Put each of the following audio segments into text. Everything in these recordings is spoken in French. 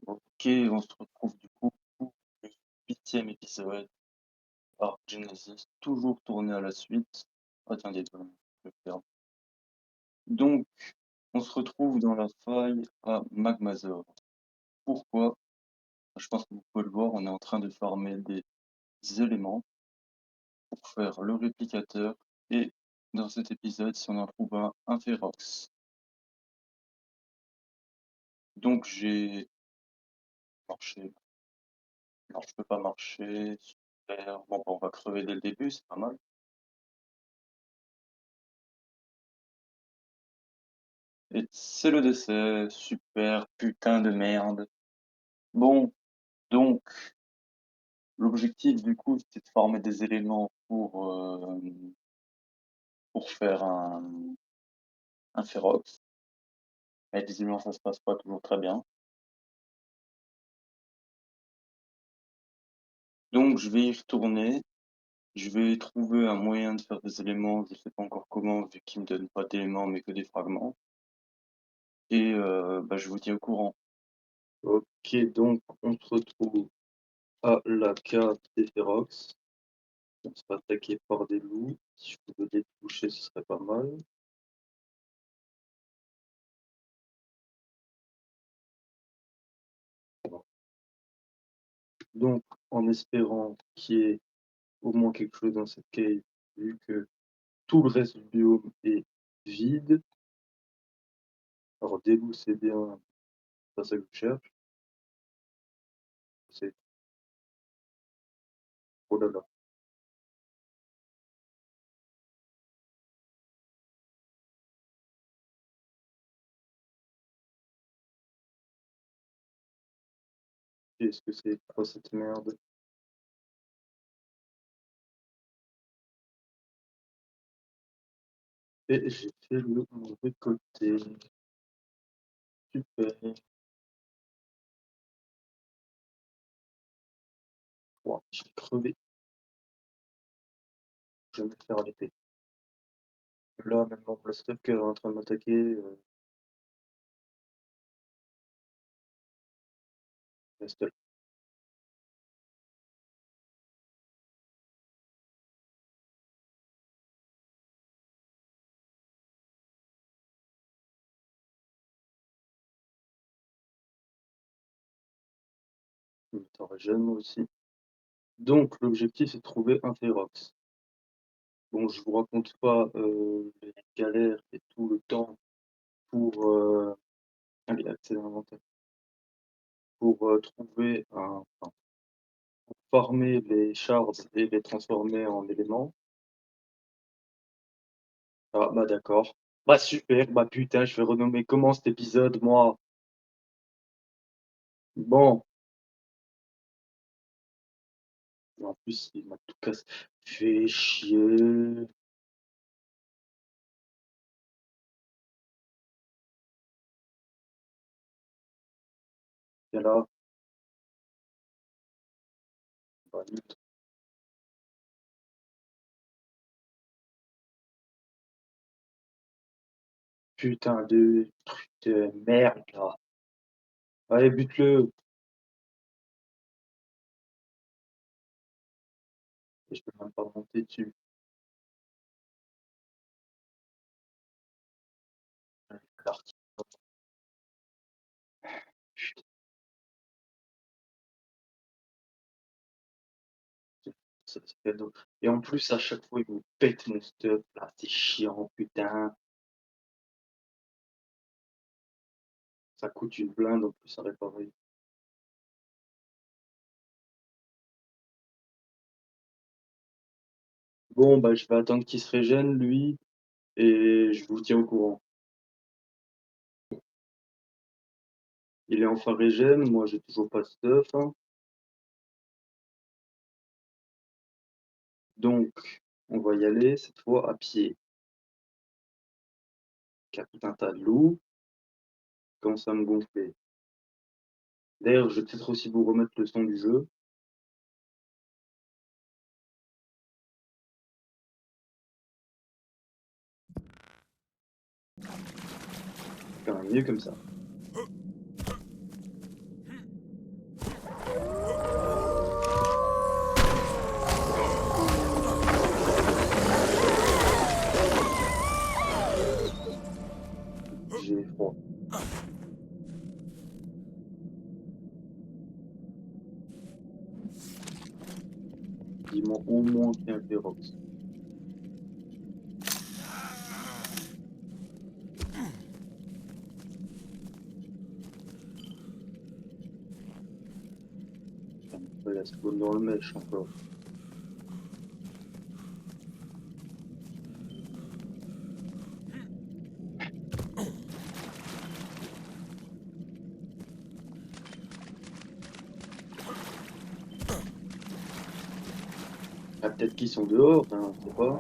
Ok, on se retrouve du coup pour le 8e épisode par Genesis, toujours tourné à la suite. Attendez, je vais le faire. Donc, on se retrouve dans la faille à Magmazor. Pourquoi? Je pense que vous pouvez le voir, on est en train de farmer des éléments pour faire le réplicateur et dans cet épisode, si on en trouve un Ferox. Donc j'ai marché. Non, je peux pas marcher. Super. Bon, bah, on va crever dès le début, c'est pas mal. Et c'est le décès, super, putain de merde. Bon, donc, l'objectif du coup, c'était de former des éléments pour faire un Ferox. Mais visiblement, ça se passe pas toujours très bien. Donc, je vais y retourner. Je vais trouver un moyen de faire des éléments, je sais pas encore comment, vu qu'il me donne pas d'éléments, mais que des fragments. Et bah, je vous tiens au courant. Ok, donc, on se retrouve à la cave des Ferox. On se fait attaquer par des loups. Si je pouvais les toucher, ce serait pas mal. Donc, en espérant qu'il y ait au moins quelque chose dans cette cave, vu que tout le reste du biome est vide. Alors, des loups, c'est bien, c'est pas ça que je cherche. C'est... Oh là là. Qu'est-ce que c'est quoi cette merde? Et j'ai fait le mauvais côté. Super. Ouah, j'ai crevé. Je vais me faire arrêter. Là, même mon blaster qui est en train de m'attaquer. Reste là. Je me régène moi aussi. Donc, l'objectif, c'est de trouver un Ferox. Bon, je vous raconte pas les galères et tout le temps pour allez, accéder à l'inventaire. Pour trouver enfin, pour farmer les shards et les transformer en éléments. Ah, bah d'accord. Bah super, bah putain, je vais renommer comment cet épisode, moi? Bon, en plus, il m'a tout cassé. Fait chier. Viens là. Bah, nul. Putain de truc de merde, là. Allez, bute-le. Et je peux même pas monter dessus. L'artillerie, c'est cadeau. Et en plus, à chaque fois, il me pète mon stuff, là. C'est chiant, putain. Ça coûte une blinde en plus à réparer. Bon, bah, je vais attendre qu'il se régène, lui, et je vous tiens au courant. Il est enfin régène, moi j'ai toujours pas de stuff, hein. Donc, on va y aller, cette fois à pied. Car tout un tas de loups commence à me gonfler. D'ailleurs, je vais peut-être aussi vous remettre le son du jeu. C'est quand même mieux comme ça. j'ai froid. Dis-moi au moins qu'il y a un Ferox. La spawn dans le mèche encore. Ah, peut-être qu'ils sont dehors, hein, on sait pas.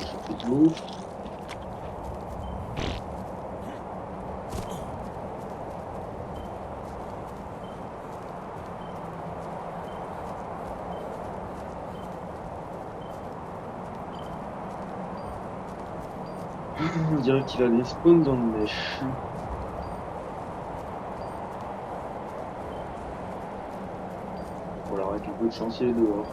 J'ai plus de l'eau. On dirait qu'il a des spawns dans le mèche. Voilà, avec un peu de chance, il est dehors.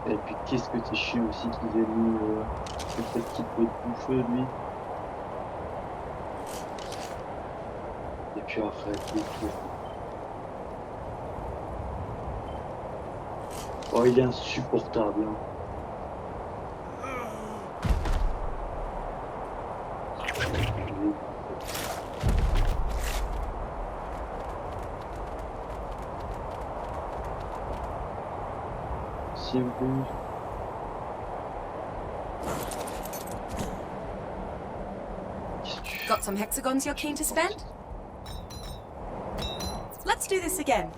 Et puis qu'est-ce que c'est chiant aussi qu'ils aient mis cette petite peau de bouffeux lui. Et puis arrête les tours. Oh il est insupportable hein. Si un peu. Got some hexagons you're keen to spend? Let's do this again.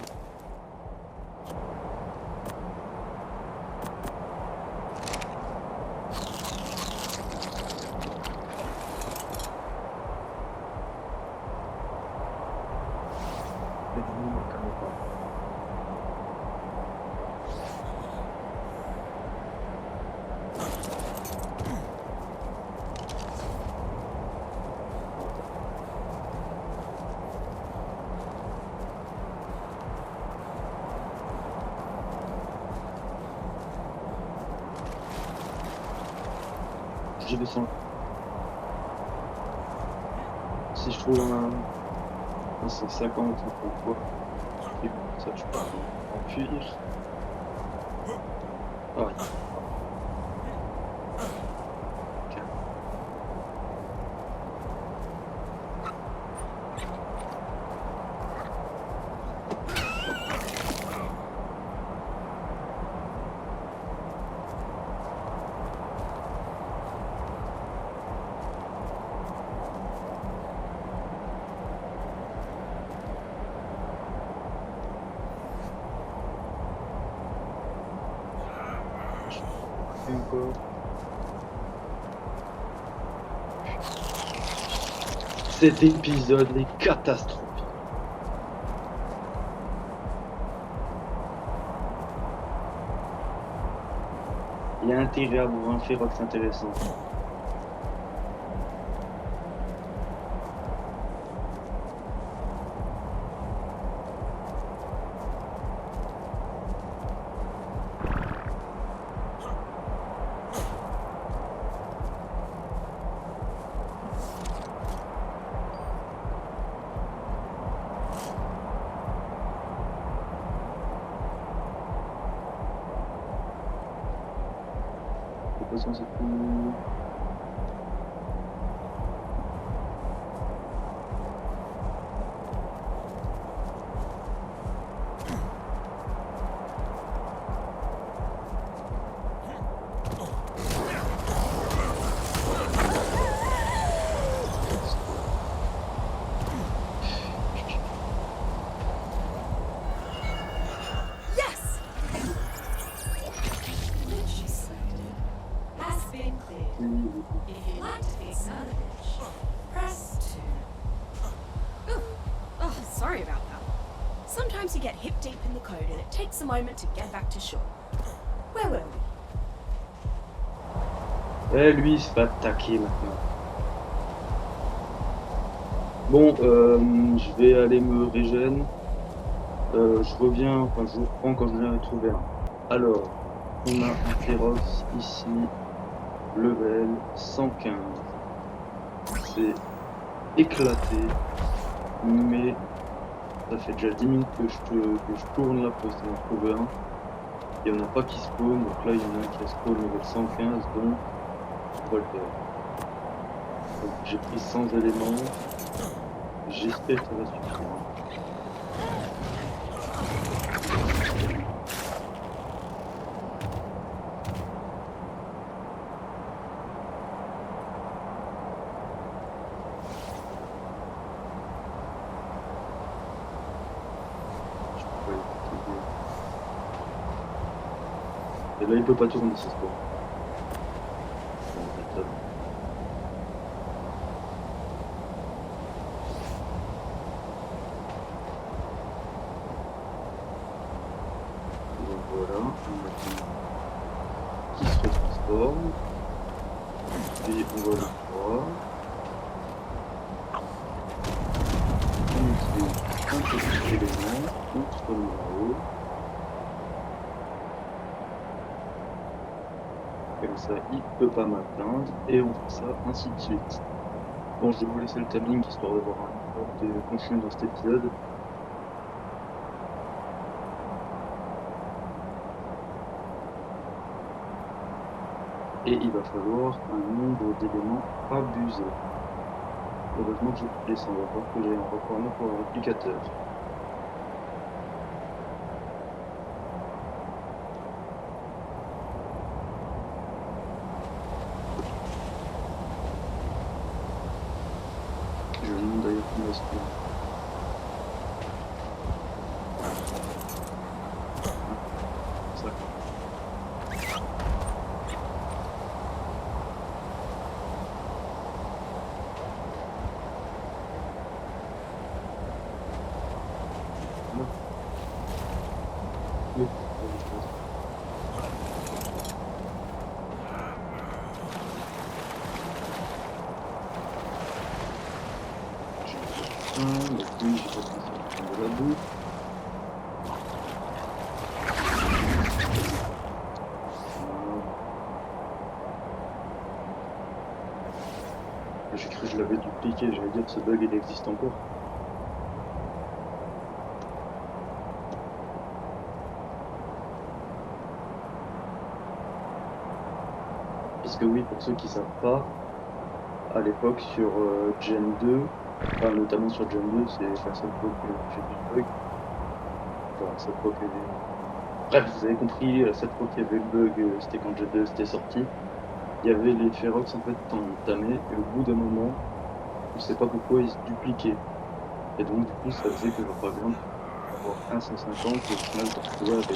J'ai descendu. Si je trouve un 150 ou quoi, ça je peux en fuir. Ah ouais. Encore. Cet épisode est catastrophique. Il y a intérêt à avoir un Ferox intéressant. De toute façon, c'est tout. Sorry about that. Sometimes you get hip deep in the code and it takes a moment to get back to shore. Where were we? Eh, lui, il se fait attaquer maintenant. Bon, je vais aller me régène. Je reviens, enfin je vous reprends quand je viens de trouver un. Alors, on a un Ferox ici, level 115. C'est éclaté, mais ça fait déjà 10 minutes que je tourne là pour essayer d'en trouver un. Il n'y en a pas qui spawn, donc là il y en a un qui a spawn level 115, donc on va le faire. Donc j'ai pris 100 éléments, j'espère que ça va suffire. Et là il peut pas tourner, c'est quoi. Voilà, qui se transforme. Et on va le voir. On utilise un petit élément, on se remet là-haut. Comme ça, il peut pas m'atteindre. Et on fait ça ainsi de suite. Bon, je vais vous laisser le timing histoire d'avoir un peu de contenu dans cet épisode. Et il va falloir un nombre d'éléments abusé. Heureusement que j'ai pu descendre, on va voir que j'ai un record pour un réplicateur. Je me demande d'ailleurs combien est-ce que... Ça. Oui. Donc oui, j'ai pas pensé à de la boue. J'ai cru que je l'avais dupliqué, j'allais dire que ce bug il existe encore. Parce que oui, pour ceux qui savent pas, à l'époque sur Gen 2, enfin notamment sur Gen 2, c'est la seule fois que j'ai vu le bug. Enfin, cette fois que... Bref, vous avez compris, cette fois qu'il y avait le bug, c'était quand Gen 2 c'était sorti. Il y avait les Ferox en fait entamés, et au bout d'un moment, on sait pas pourquoi ils se dupliquaient. Et donc du coup ça faisait que par exemple, avoir un 150 et au final te retrouver avec 4-5.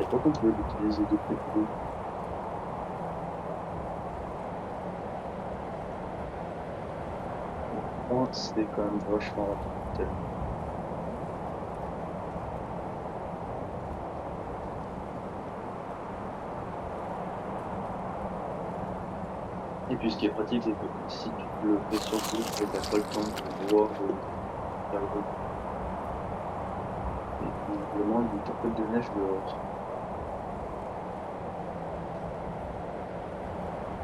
Et pas qu'on pouvait l'utiliser de plus. Bon, c'est quand même vachement rapide. Et puis ce qui est pratique, c'est que si tu le fais sur le tu n'as pas le temps de voir faire le jeu. Et visiblement, il y a une tempête de neige dehors.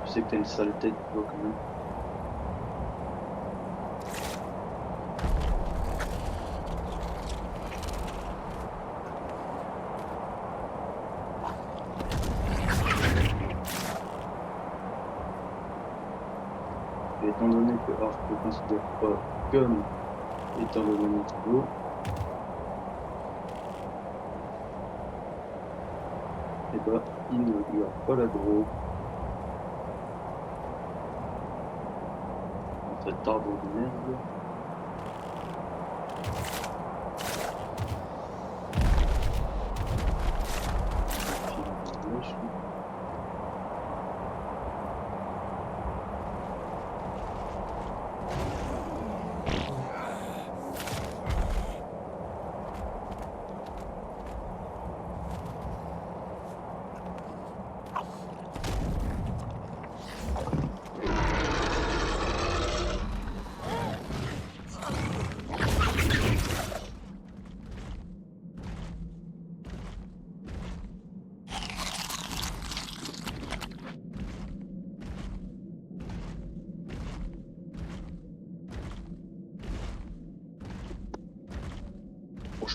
Tu sais que t'as une sale tête, toi, quand même. Et étant donné que Arc ne considère pas comme étant le même niveau, et bah il ne lui a pas l'aggro. Dans cet arbre de merde.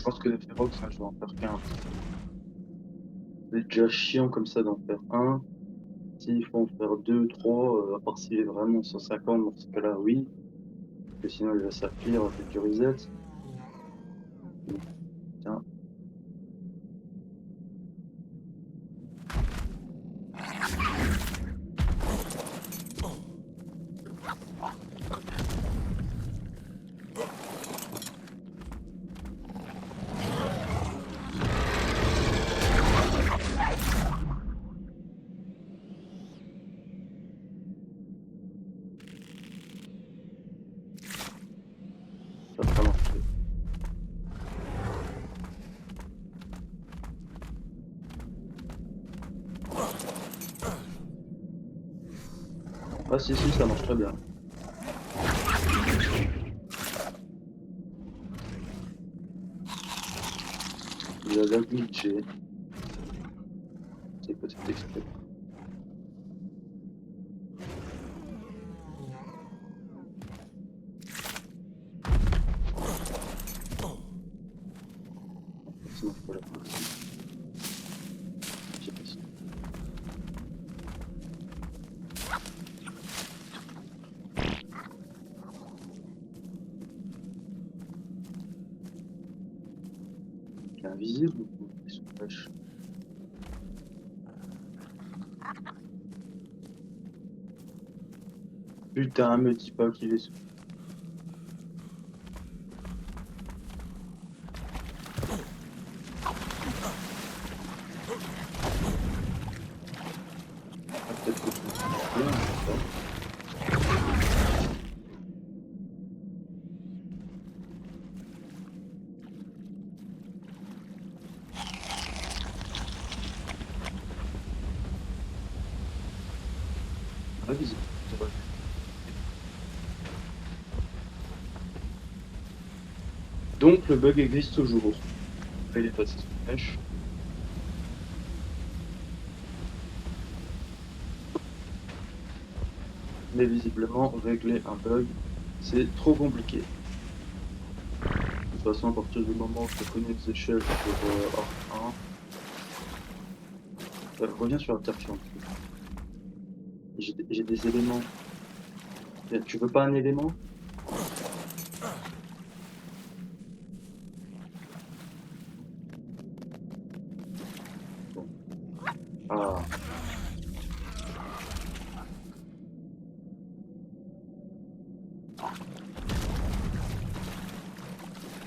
pense que les Ferox, hein, je vais en faire qu'un. C'est déjà chiant comme ça d'en faire un. S'il faut en faire 2, 3, à part s'il est vraiment 150, dans ce cas-là, oui. Parce que sinon il va s'affaiblir avec du reset. Tiens. Ça va pas marcher. Ah si, ça marche très bien. Il a l'air glitché. C'est peut-être exprès. Sinon, faut la faire ici. Je sais pas si- Il est invisible ou il se cache? Putain, me dis pas qu'il est sous. Ah, peut-être que je me suis trompé, hein, je sais pas. Ah, visible. C'est vrai. Donc le bug existe toujours. Après, il est passé sous mèche. Mais visiblement, régler un bug, c'est trop compliqué. De toute façon, à partir du moment où je connais les échelles sur Arc 1, reviens sur la Terre chiante. J'ai des éléments. Tu veux pas un élément? Bon. Ah.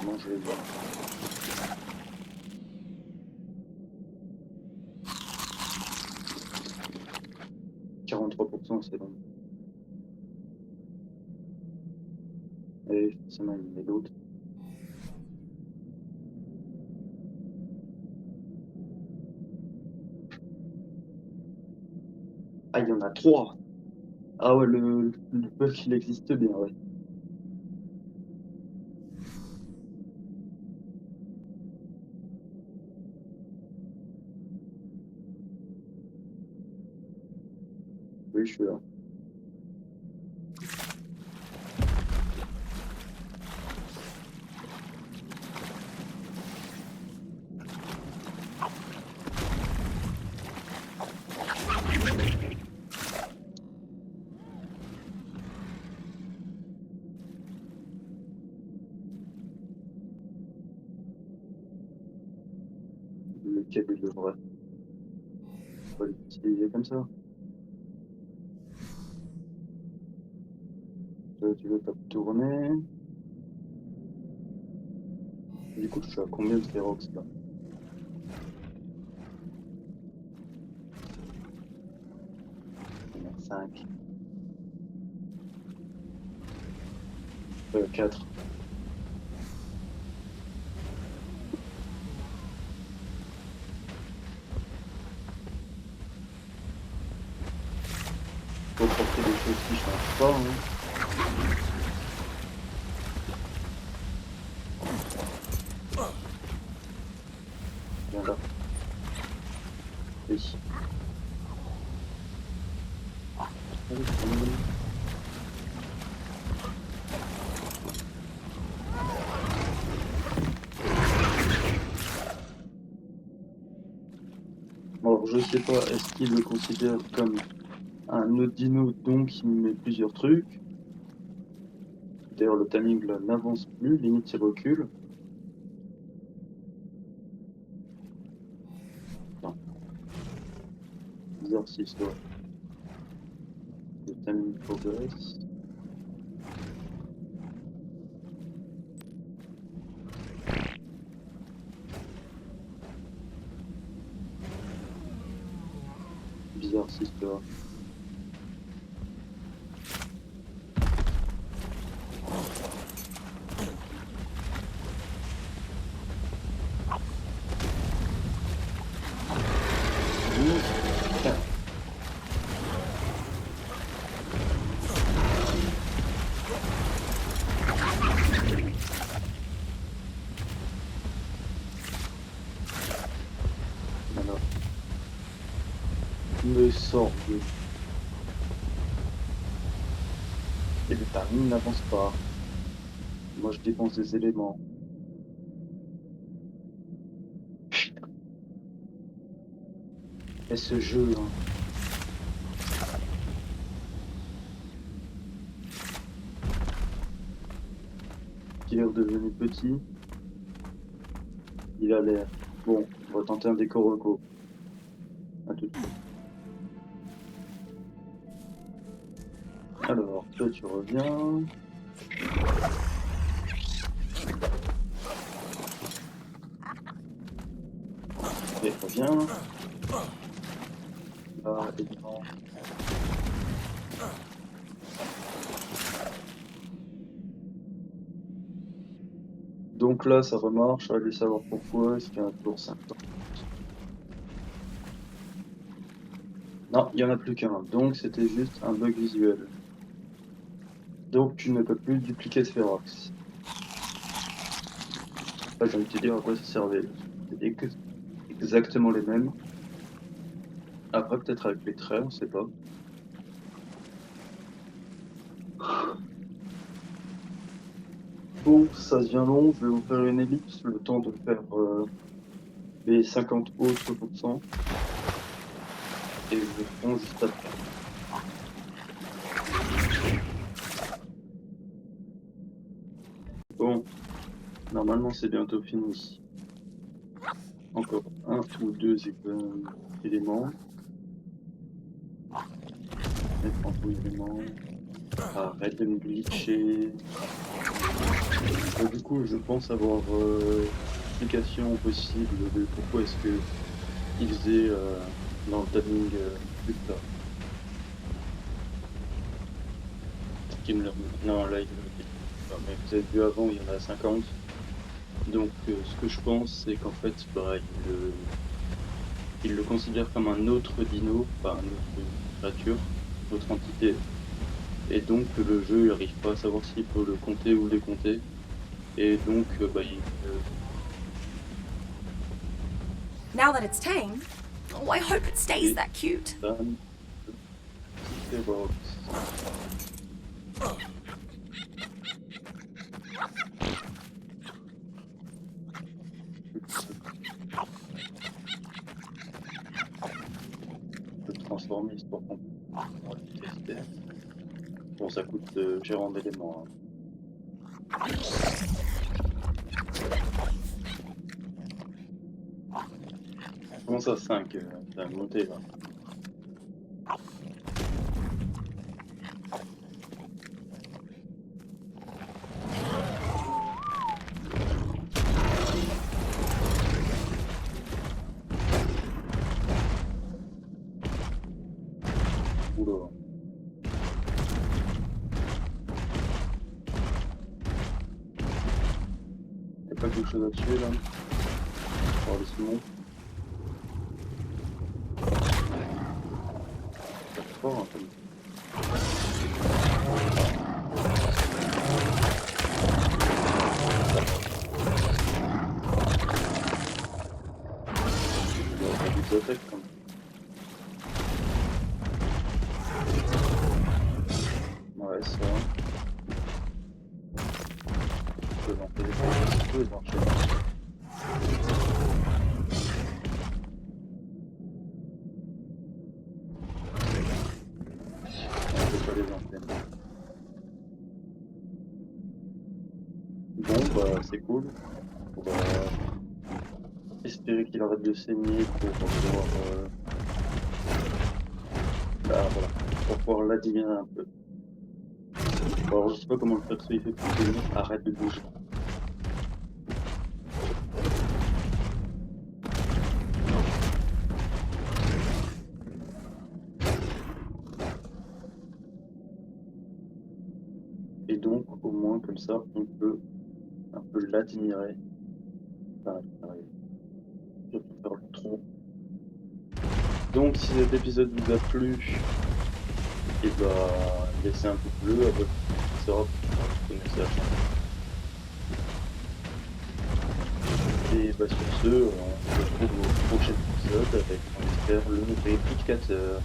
Comment je vais voir? « 43%, c'est bon. Et forcément, il y en a d'autres. Ah, il y en a 3. Ah ouais, le bug, il existe bien, ouais. Oui, je suis là. Lequel est le vrai? On va l'utiliser comme ça. Tu veux pas tourner. Du coup, je suis à combien de Ferox là? Il y en a 5. 4. Faut porter des choses qui changent pas. Hein. Viens là. Oui. Allez, prends-le. je sais pas, est-ce qu'il le considère comme un autre dino, donc il met plusieurs trucs. D'ailleurs, le timing là n'avance plus, limite il recule. Enfin, bizarre cette histoire. Le timing progresse. Bizarre cette histoire. Alors, me sort de... Et le timing n'avance pas. Moi je dépense des éléments. Et ce jeu, hein. Il est redevenu petit. Il a l'air. Bon, on va tenter un décor reco. À tout de suite. Alors, toi tu reviens. Et reviens. Là, évidemment. Donc là, ça remarche. Allez savoir pourquoi. Est-ce qu'il y a un tour 50? Non, il n'y en a plus qu'un. Donc c'était juste un bug visuel. Donc tu ne peux plus dupliquer Spherox. Là, j'ai envie de te dire à quoi ça servait. C'était exactement les mêmes. Après, peut-être avec les traits, on sait pas. Bon, ça devient long. Je vais vous faire une ellipse, le temps de faire les 50 autres pourcents. Et je le prends juste après. Bon, normalement c'est bientôt fini. Encore un ou deux éléments. Mettre en tout élément. Arrête de me glitcher. Du coup, je pense avoir l'explication possible de pourquoi est-ce que il faisait dans le timing plus tard. Qui me le remet. Non, là, il me le dit. Mais vous avez vu avant, il y en a 50. Donc, ce que je pense, c'est qu'en fait, pareil, il le considère comme un autre dino, enfin, une autre créature, une autre entité. Et donc, le jeu, il n'arrive pas à savoir s'il faut le compter ou le décompter. Et donc, bah, Now that it's tame, oh, I hope it stays that cute. Spherox. Je peux transformer histoire qu'on puisse tester. Bon, ça coûte cher en éléments. Hein. Comment ça, 5 ça a monté là. Oula. Y'a pas quelque chose à tuer là? On va laisser mon. C'est fort un peu. Il y a des attaques quand même. Ouais, ça. Je peux lancer des choses, marcher. des antennes. Bon, bah, c'est cool. On va espérer qu'il arrête de saigner pour pouvoir, bah, voilà, pour pouvoir l'admirer un peu. Alors, je sais pas comment le perso il fait pour tenir, arrête de bouger. Et donc, au moins, comme ça, on peut un peu l'admirer. Pareil, je peux faire le trop. Donc, si cet épisode vous a plu, et bah, laissez un pouce bleu, abonnez-vous, ça, vous connaissez la chaîne. Et bah, sur ce, on se retrouve au prochain épisode avec, on espère, le réplicateur.